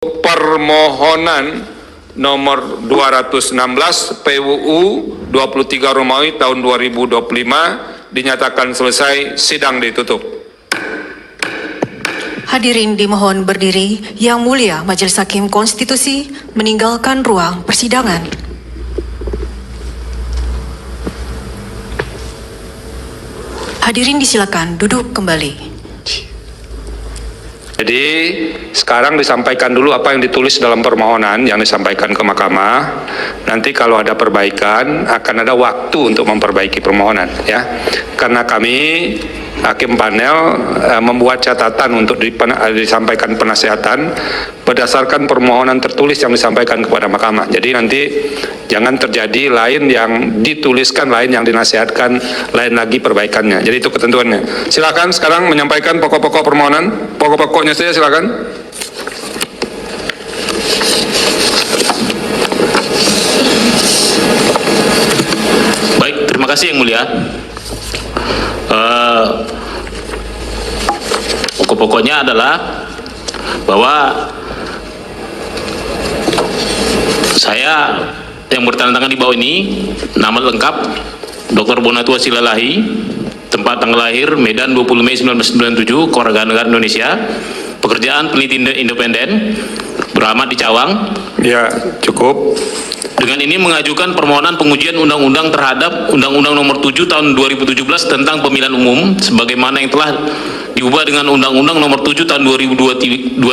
permohonan nomor 216 PUU 23 Romawi tahun 2025 dinyatakan selesai, sidang ditutup. Hadirin dimohon berdiri. Yang Mulia Majelis Hakim Konstitusi meninggalkan ruang persidangan. Hadirin disilakan duduk kembali. Jadi sekarang disampaikan dulu apa yang ditulis dalam permohonan yang disampaikan ke mahkamah. Nanti kalau ada perbaikan akan ada waktu untuk memperbaiki permohonan, ya. Karena kami hakim panel membuat catatan untuk disampaikan penasihatan berdasarkan permohonan tertulis yang disampaikan kepada mahkamah. Jadi nanti jangan terjadi lain yang dituliskan, lain yang dinasihatkan, lain lagi perbaikannya. Jadi itu ketentuannya. Silakan sekarang menyampaikan pokok-pokok permohonan, pokok-pokoknya saja silakan. Baik, terima kasih Yang Mulia. Pokok-pokoknya adalah bahwa saya yang bertanda tangan di bawah ini, nama lengkap Dr. Bonatua Silalahi, tempat tanggal lahir Medan 20 Mei 1997, Kewarganegaraan Indonesia, pekerjaan peneliti independen, beralamat di Cawang. Ya, cukup. Dengan ini mengajukan permohonan pengujian undang-undang terhadap Undang-Undang Nomor 7 Tahun 2017 tentang Pemilihan Umum sebagaimana yang telah diubah dengan Undang-Undang Nomor 7 Tahun 2023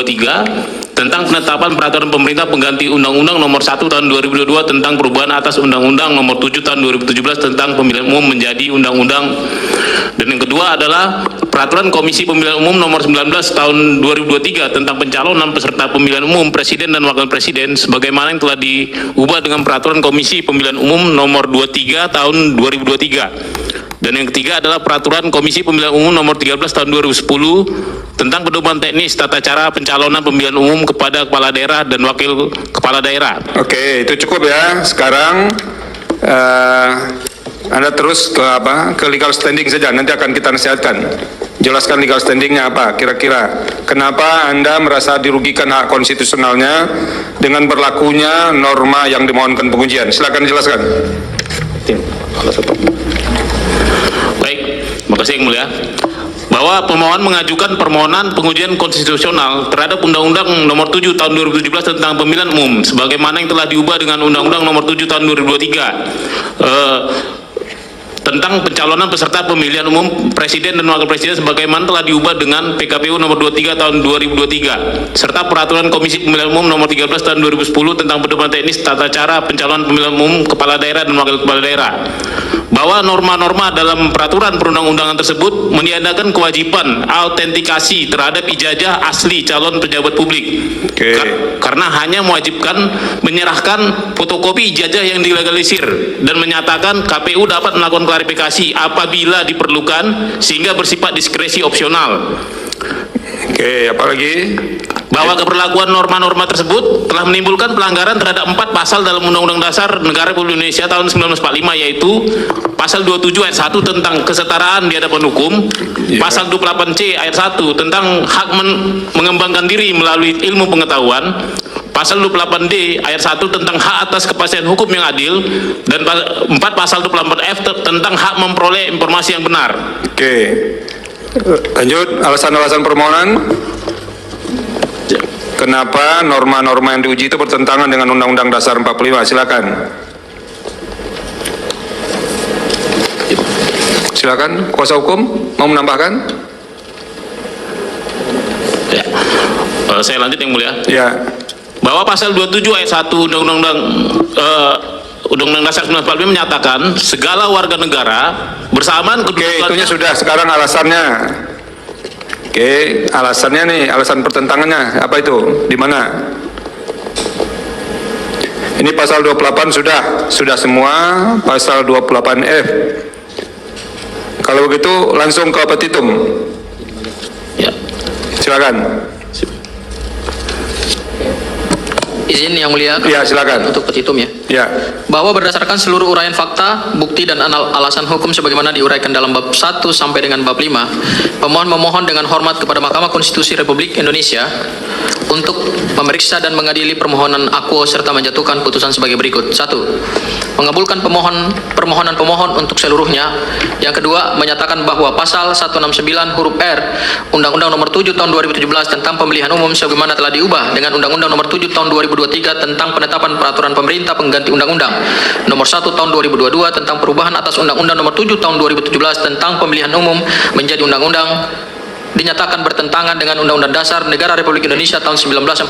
tentang penetapan peraturan pemerintah pengganti Undang-Undang Nomor 1 Tahun 2022 tentang perubahan atas Undang-Undang Nomor 7 Tahun 2017 tentang Pemilihan Umum menjadi Undang-Undang. Dan yang kedua adalah Peraturan Komisi Pemilihan Umum Nomor 19 Tahun 2023 tentang pencalonan peserta pemilihan umum Presiden dan Wakil Presiden sebagaimana yang telah diubah dengan Peraturan Komisi Pemilihan Umum Nomor 23 Tahun 2023. Dan yang ketiga adalah Peraturan Komisi Pemilihan Umum Nomor 13 Tahun 2010 tentang pedoman teknis tata cara pencalonan pemilihan umum kepada kepala daerah dan wakil kepala daerah. Oke, itu cukup ya. Sekarang Anda terus ke ke legal standing saja. Nanti akan kita nasihatkan. Jelaskan legal standingnya apa kira-kira. Kenapa Anda merasa dirugikan hak konstitusionalnya dengan berlakunya norma yang dimohonkan pengujian? Silakan jelaskan. Baik, terima kasih Yang Mulia. Bahwa pemohon mengajukan permohonan pengujian konstitusional terhadap Undang-Undang Nomor 7 Tahun 2017 tentang Pemilihan Umum sebagaimana yang telah diubah dengan Undang-Undang Nomor 7 Tahun 2023 tentang pencalonan peserta pemilihan umum Presiden dan Wakil Presiden sebagaimana telah diubah dengan PKPU Nomor 23 Tahun 2023 serta Peraturan Komisi Pemilihan Umum Nomor 13 Tahun 2010 tentang pedoman teknis tata cara pencalonan pemilihan umum kepala daerah dan wakil kepala daerah. Bahwa norma-norma dalam peraturan perundang-undangan tersebut meniadakan kewajiban autentikasi terhadap ijazah asli calon pejabat publik. Karena hanya mewajibkan menyerahkan fotokopi ijazah yang dilegalisir dan menyatakan KPU dapat melakukan klarifikasi apabila diperlukan sehingga bersifat diskresi opsional. Oke, apalagi? Bahwa keberlakuan norma-norma tersebut telah menimbulkan pelanggaran terhadap 4 pasal dalam Undang-Undang Dasar Negara Republik Indonesia tahun 1945 yaitu pasal 27 ayat 1 tentang kesetaraan di hadapan hukum, pasal 28C ayat 1 tentang hak mengembangkan diri melalui ilmu pengetahuan, pasal 28D ayat 1 tentang hak atas kepastian hukum yang adil, dan 4 pasal 24F tentang hak memperoleh informasi yang benar. Oke. Lanjut, alasan-alasan permohonan. Kenapa norma-norma yang diuji itu bertentangan dengan Undang-Undang Dasar 45? Silakan. Silakan, kuasa hukum mau menambahkan? Ya. Saya lanjut Yang Mulia. Ya. Bahwa pasal 27 ayat 1 Undang-Undang Dasar 1945 menyatakan segala warga negara bersamaan kedudukannya. Oke, itunya sudah. Sekarang alasannya. Oke, alasannya nih, alasan pertentangannya apa itu? Di mana? Ini pasal 28 sudah semua pasal 28F. Kalau begitu langsung ke petitum. Ya. Silakan. izin Yang Mulia Ya, silakan. untuk petitum ya. Ya. Bahwa berdasarkan seluruh uraian fakta, bukti dan alasan hukum sebagaimana diuraikan dalam bab 1 sampai dengan bab 5, pemohon memohon dengan hormat kepada Mahkamah Konstitusi Republik Indonesia untuk memeriksa dan mengadili permohonan akuo serta menjatuhkan putusan sebagai berikut. 1. Mengabulkan permohonan pemohon untuk seluruhnya. Yang kedua, menyatakan bahwa pasal 169 huruf R Undang-Undang Nomor 7 Tahun 2017 tentang Pemilihan Umum sebagaimana telah diubah dengan Undang-Undang Nomor 7 Tahun 2023 tentang penetapan peraturan pemerintah pengganti Undang-Undang Nomor 1 Tahun 2022 tentang perubahan atas Undang-Undang Nomor 7 Tahun 2017 tentang Pemilihan Umum menjadi undang-undang dinyatakan bertentangan dengan Undang-Undang Dasar Negara Republik Indonesia tahun 1945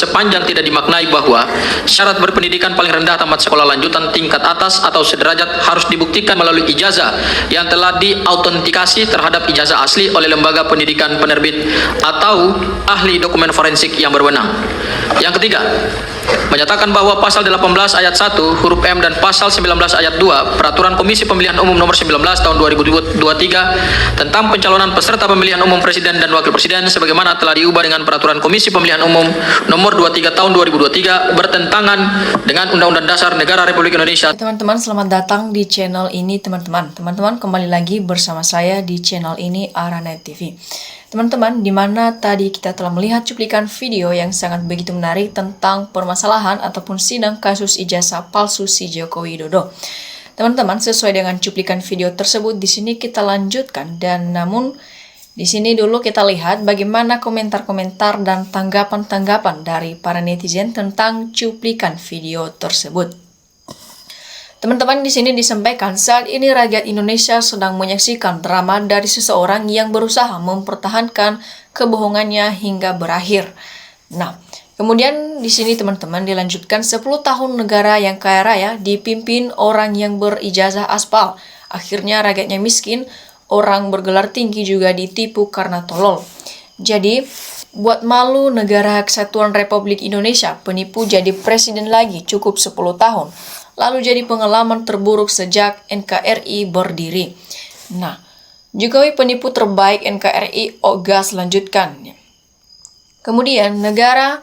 sepanjang tidak dimaknai bahwa syarat berpendidikan paling rendah tamat sekolah lanjutan tingkat atas atau sederajat harus dibuktikan melalui ijazah yang telah diautentikasi terhadap ijazah asli oleh lembaga pendidikan penerbit atau ahli dokumen forensik yang berwenang. Yang ketiga, menyatakan bahwa pasal 18 ayat 1 huruf M dan pasal 19 ayat 2 Peraturan Komisi Pemilihan Umum Nomor 19 Tahun 2023 tentang pencalonan peserta pemilihan umum presiden dan wakil presiden sebagaimana telah diubah dengan Peraturan Komisi Pemilihan Umum Nomor 23 Tahun 2023 bertentangan dengan Undang-Undang Dasar Negara Republik Indonesia. Teman-teman, selamat datang di channel ini teman-teman. Teman-teman, kembali lagi bersama saya di channel ini Aranet TV. Teman-teman, di mana tadi kita telah melihat cuplikan video yang sangat begitu menarik tentang permasalahan ataupun sidang kasus ijazah palsu si Joko Widodo. Teman-teman, sesuai dengan cuplikan video tersebut, di sini kita lanjutkan dan namun di sini dulu kita lihat bagaimana komentar-komentar dan tanggapan-tanggapan dari para netizen tentang cuplikan video tersebut. Teman-teman, di sini disampaikan saat ini rakyat Indonesia sedang menyaksikan drama dari seseorang yang berusaha mempertahankan kebohongannya hingga berakhir. Nah, kemudian di sini teman-teman dilanjutkan 10 tahun negara yang kaya raya dipimpin orang yang berijazah aspal. Akhirnya rakyatnya miskin, orang bergelar tinggi juga ditipu karena tolol. Jadi, buat malu negara Kesatuan Republik Indonesia, penipu jadi presiden lagi cukup 10 tahun. Lalu jadi pengalaman terburuk sejak NKRI berdiri. Nah, Jokowi penipu terbaik NKRI, Ogas lanjutkan. Kemudian negara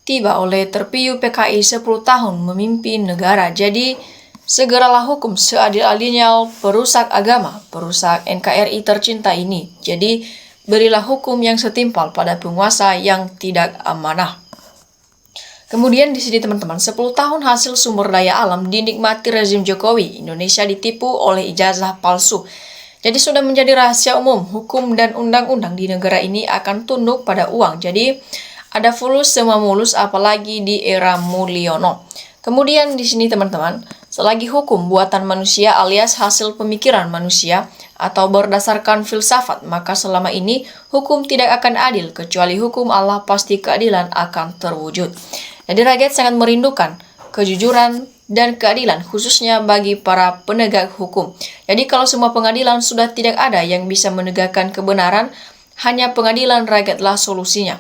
tiba oleh terpiu PKI 10 tahun memimpin negara. Jadi segeralah hukum seadil-adilnya perusak agama, perusak NKRI tercinta ini. Jadi berilah hukum yang setimpal pada penguasa yang tidak amanah. Kemudian di sini teman-teman, 10 tahun hasil sumber daya alam dinikmati rezim Jokowi, Indonesia ditipu oleh ijazah palsu. Jadi sudah menjadi rahasia umum, hukum dan undang-undang di negara ini akan tunduk pada uang. Jadi ada fulus semua mulus apalagi di era Mulyono. Kemudian di sini teman-teman, selagi hukum buatan manusia alias hasil pemikiran manusia atau berdasarkan filsafat, maka selama ini hukum tidak akan adil kecuali hukum Allah pasti keadilan akan terwujud. Jadi rakyat sangat merindukan kejujuran dan keadilan khususnya bagi para penegak hukum. Jadi kalau semua pengadilan sudah tidak ada yang bisa menegakkan kebenaran, hanya pengadilan rakyatlah solusinya.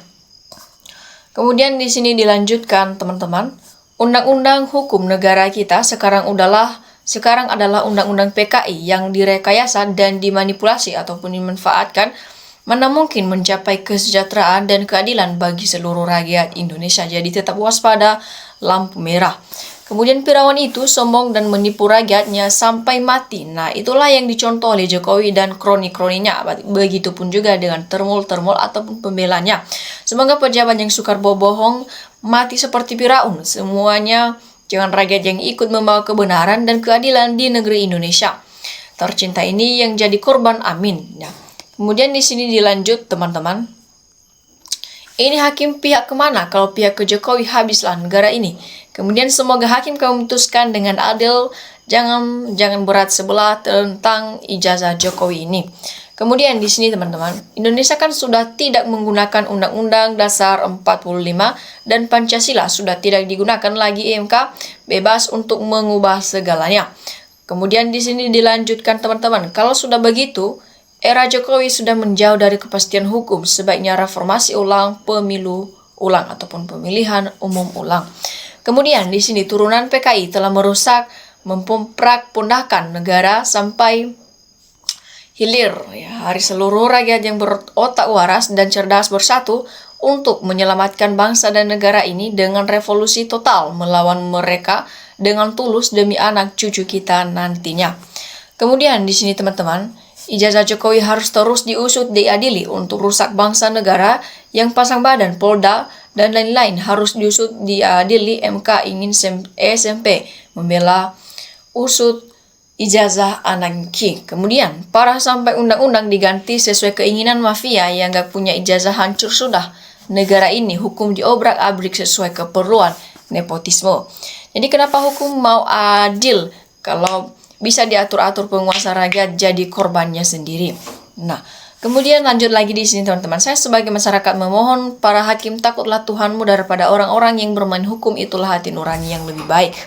Kemudian di sini dilanjutkan teman-teman, undang-undang hukum negara kita sekarang adalah undang-undang PKI yang direkayasa dan dimanipulasi ataupun dimanfaatkan. Mana mungkin mencapai kesejahteraan dan keadilan bagi seluruh rakyat Indonesia. Jadi tetap waspada, lampu merah. Kemudian Firaun itu sombong dan menipu rakyatnya sampai mati. Nah, itulah yang dicontoh oleh Jokowi dan kroni-kroninya. Begitupun juga dengan termul-termul ataupun pembelanya. Semoga pejabat yang suka berbohong mati seperti Firaun. Semuanya jangan rakyat yang ikut membawa kebenaran dan keadilan di negeri Indonesia tercinta ini yang jadi korban, amin. Nah, kemudian di sini dilanjut teman-teman. Ini hakim pihak kemana? Kalau pihak ke Jokowi habislah negara ini. Kemudian semoga hakim kamu memutuskan dengan adil, jangan berat sebelah tentang ijazah Jokowi ini. Kemudian di sini teman-teman, Indonesia kan sudah tidak menggunakan Undang-Undang Dasar 45 dan Pancasila sudah tidak digunakan lagi MK, bebas untuk mengubah segalanya. Kemudian di sini dilanjutkan teman-teman, kalau sudah begitu, era Jokowi sudah menjauh dari kepastian hukum, sebaiknya reformasi ulang, pemilu ulang ataupun pemilihan umum ulang. Kemudian di sini turunan PKI telah merusak, memporak-pondakan negara sampai hilir. Ya, hari seluruh rakyat yang berotak waras dan cerdas bersatu, untuk menyelamatkan bangsa dan negara ini dengan revolusi total melawan mereka dengan tulus demi anak cucu kita nantinya. Kemudian di sini teman-teman, ijazah Jokowi harus terus diusut diadili untuk rusak bangsa negara yang pasang badan Polda dan lain-lain harus diusut diadili. MK ingin SMP membela usut ijazah anak Ki. Kemudian, parah sampai undang-undang diganti sesuai keinginan mafia yang gak punya ijazah, hancur sudah negara ini, hukum diobrak-abrik sesuai keperluan nepotisme. Jadi kenapa hukum mau adil kalau bisa diatur-atur penguasa rakyat jadi korbannya sendiri? Nah, kemudian lanjut lagi di sini teman-teman. Saya sebagai masyarakat memohon para hakim, takutlah Tuhanmu daripada orang-orang yang bermain hukum, itulah hati nurani yang lebih baik.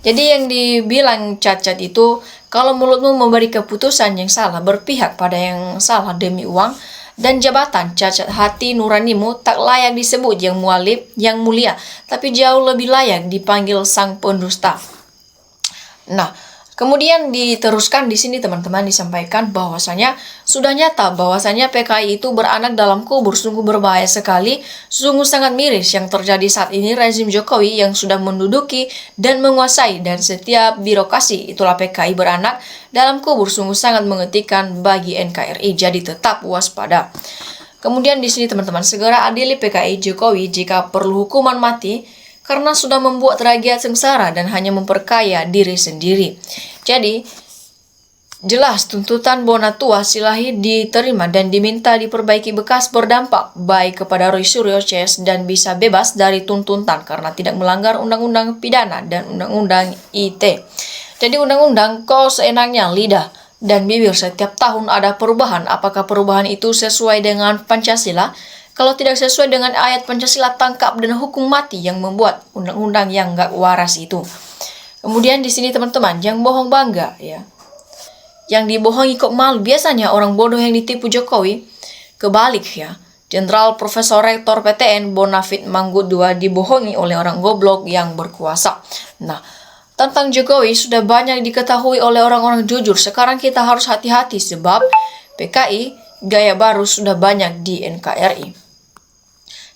Jadi yang dibilang Cacat itu, kalau mulutmu memberi keputusan yang salah, berpihak pada yang salah demi uang dan jabatan, Cacat, hati nuranimu tak layak disebut yang mulia, tapi jauh lebih layak dipanggil sang pendusta. Nah, kemudian diteruskan di sini teman-teman, disampaikan bahwasanya sudah nyata bahwasanya PKI itu beranak dalam kubur, sungguh berbahaya sekali, sungguh sangat miris yang terjadi saat ini. Rezim Jokowi yang sudah menduduki dan menguasai dan setiap birokrasi, itulah PKI beranak dalam kubur, sungguh sangat mengerikan bagi NKRI. Jadi tetap waspada. Kemudian di sini teman-teman, segera adili PKI Jokowi jika perlu hukuman mati, karena sudah membuat rakyat sengsara dan hanya memperkaya diri sendiri. Jadi, jelas tuntutan Bonatua Silahi diterima dan diminta diperbaiki bekas berdampak baik kepada Roy Suryo CS dan bisa bebas dari tuntutan karena tidak melanggar undang-undang pidana dan undang-undang ITE. Jadi undang-undang kok seenaknya lidah dan bibir setiap tahun ada perubahan. Apakah perubahan itu sesuai dengan Pancasila? Kalau tidak sesuai dengan ayat Pancasila, tangkap dan hukum mati yang membuat undang-undang yang gak waras itu. Kemudian di sini teman-teman, yang bohong bangga ya. Yang dibohongi kok malu. Biasanya orang bodoh yang ditipu Jokowi kebalik ya. Jenderal Profesor Rektor PTN Bonafit Manggut II dibohongi oleh orang goblok yang berkuasa. Nah, tentang Jokowi sudah banyak diketahui oleh orang-orang jujur. Sekarang kita harus hati-hati sebab PKI gaya baru sudah banyak di NKRI.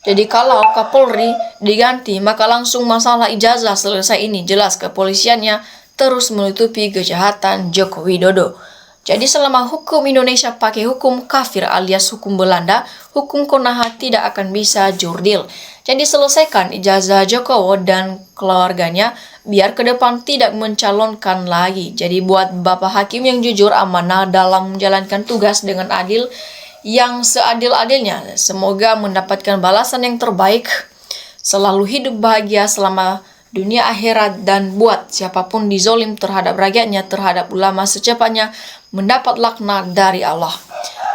Jadi kalau Kapolri diganti, maka langsung masalah ijazah selesai ini. Jelas kepolisiannya terus menutupi kejahatan Joko Widodo. Jadi selama hukum Indonesia pakai hukum kafir alias hukum Belanda, hukum Konoha tidak akan bisa jurdil. Jadi selesaikan ijazah Jokowi dan keluarganya biar ke depan tidak mencalonkan lagi. Jadi buat Bapak Hakim yang jujur, amanah dalam menjalankan tugas dengan adil, yang seadil-adilnya, semoga mendapatkan balasan yang terbaik, selalu hidup bahagia selama dunia akhirat, dan buat siapapun dizolim terhadap rakyatnya, terhadap ulama, secepatnya mendapat laknat dari Allah.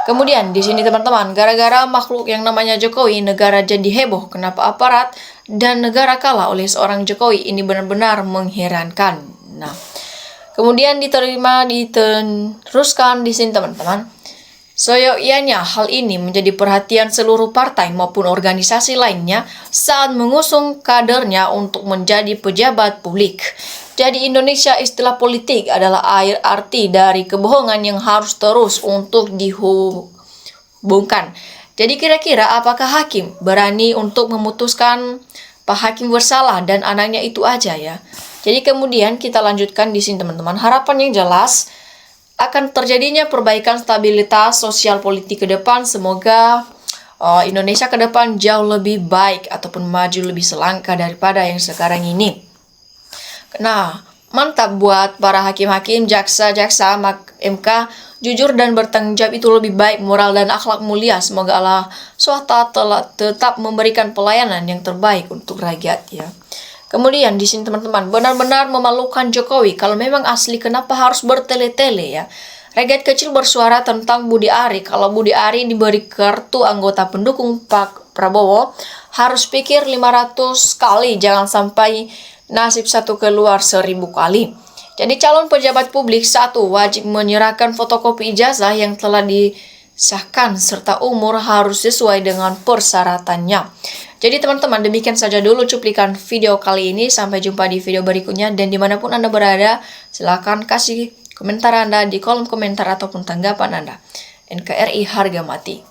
Kemudian di sini teman-teman, gara-gara makhluk yang namanya Jokowi, negara jadi heboh. Kenapa aparat dan negara kalah oleh seorang Jokowi? Ini benar-benar mengherankan. Nah, kemudian diteruskan di sini teman-teman. Seyogyanya hal ini menjadi perhatian seluruh partai maupun organisasi lainnya saat mengusung kadernya untuk menjadi pejabat publik. Jadi Indonesia istilah politik adalah arti dari kebohongan yang harus terus untuk dihubungkan. Jadi kira-kira apakah hakim berani untuk memutuskan Pak Hakim bersalah dan anaknya itu aja ya? Jadi kemudian kita lanjutkan di sini teman-teman. Harapan yang jelas akan terjadinya perbaikan stabilitas sosial politik ke depan. Semoga Indonesia ke depan jauh lebih baik ataupun maju lebih selangkah daripada yang sekarang ini. Nah, mantap buat para hakim-hakim, jaksa-jaksa, MK, jujur dan bertanggung jawab itu lebih baik, moral dan akhlak mulia. Semoga Allah SWT tetap memberikan pelayanan yang terbaik untuk rakyat ya. Kemudian di sini teman-teman, benar-benar memalukan Jokowi. Kalau memang asli, kenapa harus bertele-tele ya? Rakyat kecil bersuara tentang Budi Ari. Kalau Budi Ari diberi kartu anggota pendukung Pak Prabowo, harus pikir 500 kali, jangan sampai nasib satu keluar 1000 kali. Jadi calon pejabat publik satu wajib menyerahkan fotokopi ijazah yang telah disahkan serta umur harus sesuai dengan persyaratannya. Jadi teman-teman, demikian saja dulu cuplikan video kali ini. Sampai jumpa di video berikutnya, dan dimanapun Anda berada, silakan kasih komentar Anda di kolom komentar ataupun tanggapan Anda. NKRI harga mati.